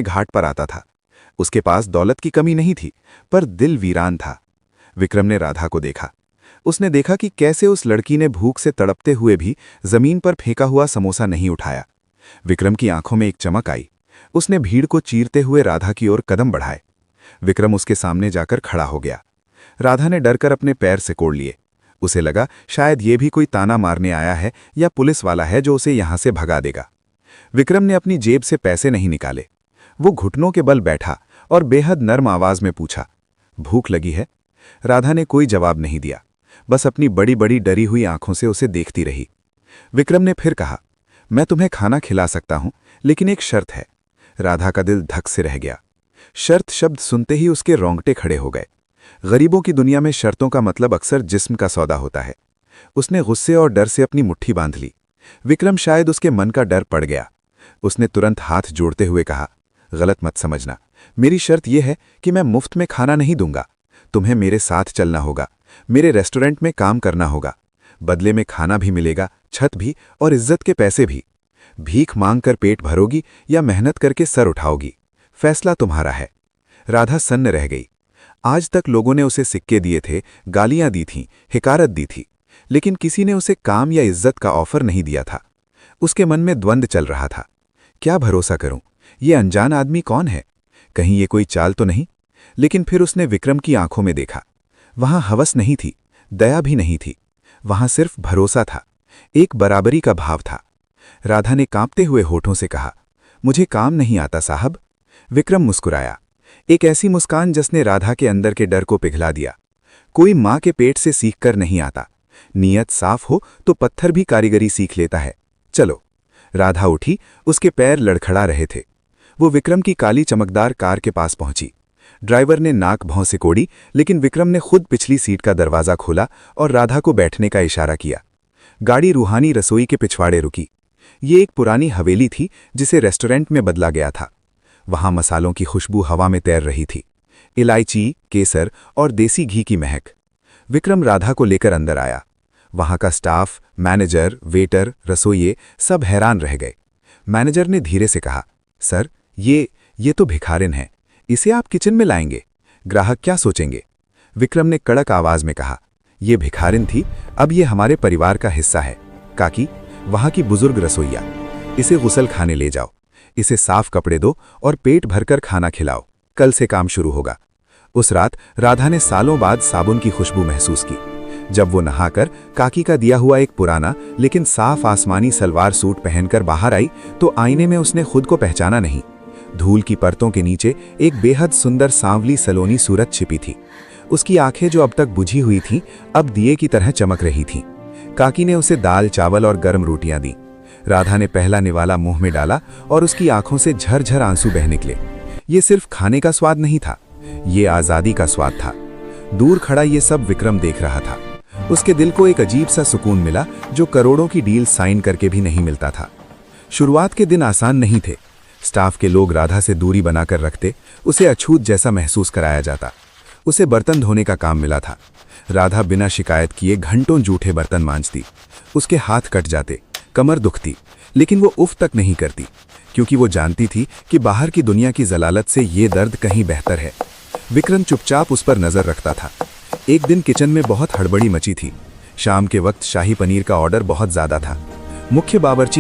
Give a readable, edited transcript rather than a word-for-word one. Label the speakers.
Speaker 1: घाट पर आता था। उसके पास दौलत की कमी नहीं थी, पर दिल वीरान था। विक्रम ने राधा को देखा। उसने देखा कि कैसे उस लड़की ने भूख से तड़पते हुए भी जमीन पर फेंका हुआ समोसा नहीं उठाया। विक्रम की आंखों में एक चमक आई। उसने भीड़ को चीरते हुए राधा की ओर कदम बढ़ाए। विक्रम उसके सामने जाकर खड़ा हो गया। राधा ने डरकर अपने पैर सिकोड़ लिए। उसे लगा शायद ये भी कोई ताना मारने आया है या पुलिस वाला है जो उसे यहां से भगा देगा। विक्रम ने अपनी जेब से पैसे नहीं निकाले। वो घुटनों के बल बैठा और बेहद नर्म आवाज में पूछा, भूख लगी है? राधा ने कोई जवाब नहीं दिया, बस अपनी बड़ी बड़ी डरी हुई आंखों से उसे देखती रही। विक्रम ने फिर कहा, मैं तुम्हें खाना खिला सकता हूं, लेकिन एक शर्त है। राधा का दिल धक से रह गया। शर्त शब्द सुनते ही उसके रोंगटे खड़े हो गए। गरीबों की दुनिया में शर्तों का मतलब अक्सर जिस्म का सौदा होता है। उसने गुस्से और डर से अपनी मुट्ठी बांध ली। विक्रम शायद उसके मन का डर पड़ गया। उसने तुरंत हाथ जोड़ते हुए कहा, गलत मत समझना, मेरी शर्त यह है कि मैं मुफ्त में खाना नहीं दूंगा। तुम्हें मेरे साथ चलना होगा, मेरे रेस्टोरेंट में काम करना होगा। बदले में खाना भी मिलेगा, छत भी और इज्जत के पैसे भी। भीख मांग कर पेट भरोगी या मेहनत करके सर उठाओगी, फैसला तुम्हारा है। राधा सन्न रह गई। आज तक लोगों ने उसे सिक्के दिए थे, गालियां दी थीं, हिकारत दी थी, लेकिन किसी ने उसे काम या इज्जत का ऑफर नहीं दिया था। उसके मन में द्वंद्व चल रहा था। क्या भरोसा करूं? ये अनजान आदमी कौन है? कहीं ये कोई चाल तो नहीं? लेकिन फिर उसने विक्रम की आंखों में देखा। वहां हवस नहीं थी, दया भी नहीं थी। वहां सिर्फ भरोसा था, एक बराबरी का भाव था। राधा ने कांपते हुए होठों से कहा, मुझे काम नहीं आता साहब। विक्रम मुस्कुराया, एक ऐसी मुस्कान जिसने राधा के अंदर के डर को पिघला दिया। कोई मां के पेट से सीखकर नहीं आता। नीयत साफ हो तो पत्थर भी कारीगरी सीख लेता है। चलो। राधा उठी, उसके पैर लड़खड़ा रहे थे। वो विक्रम की काली चमकदार कार के पास पहुंची। ड्राइवर ने नाक भौं से कोड़ी, लेकिन विक्रम ने खुद पिछली सीट का दरवाजा खोला और राधा को बैठने का इशारा किया। गाड़ी रूहानी रसोई के पिछवाड़े रुकी। ये एक पुरानी हवेली थी जिसे रेस्टोरेंट में बदला गया था। वहां मसालों की खुशबू हवा में तैर रही थी, इलायची, केसर और देसी घी की महक। विक्रम राधा को लेकर अंदर आया। वहां का स्टाफ, मैनेजर, वेटर, रसोइये सब हैरान रह गए। मैनेजर ने धीरे से कहा, सर, ये तो भिखारिन है, इसे आप किचन में लाएंगे? ग्राहक क्या सोचेंगे? विक्रम ने कड़क आवाज में कहा, ये भिखारिन थी, अब ये हमारे परिवार का हिस्सा है। काकी, वहां की बुजुर्ग रसोइया, इसे गुसल खाने ले जाओ, इसे साफ कपड़े दो और पेट भरकर खाना खिलाओ। कल से काम शुरू होगा। उस रात राधा ने सालों बाद साबुन की खुशबू महसूस की। जब वो नहाकर काकी का दिया हुआ एक पुराना लेकिन साफ आसमानी सलवार सूट पहनकर बाहर आई तो आईने में उसने खुद को पहचाना नहीं। धूल की परतों के नीचे एक बेहद सुंदर सांवली सलोनी सूरत छिपी थी। उसकी आंखें जो अब तक बुझी हुई थीं, अब दिए की तरह चमक रही थीं। काकी ने उसे दाल, चावल और गर्म रोटियां दी। राधा ने पहला निवाला मुंह में डाला और उसकी आंखों से झरझर आंसू बह निकले। ये सिर्फ खाने का स्वाद नहीं था, ये आजादी का स्वाद था। दूर खड़ा ये सब विक्रम देख रहा था। उसके दिल को एक अजीब सा सुकून मिला जो करोड़ों की डील साइन करके भी नहीं मिलता था। शुरुआत के दिन आसान नहीं थे। स्टाफ के लोग राधा से दूरी बनाकर रखते, उसे अछूत जैसा महसूस कराया जाता। उसे बर्तन धोने का काम मिला था। राधा बिना शिकायत किए घंटों जूठे बर्तन मांजती। उसके हाथ कट जाते, कमर दुखती, लेकिन वो उफ तक नहीं करती, क्योंकि वो जानती थी कि बाहर की दुनिया की जलालत से ये दर्द कहीं बेहतर है। विक्रम चुपचाप उस पर नजर रखता था। एक दिन किचन में बहुत हड़बड़ी मची थी। शाम के वक्त शाही पनीर का ऑर्डर बहुत ज्यादा था। मुख्य बावर्ची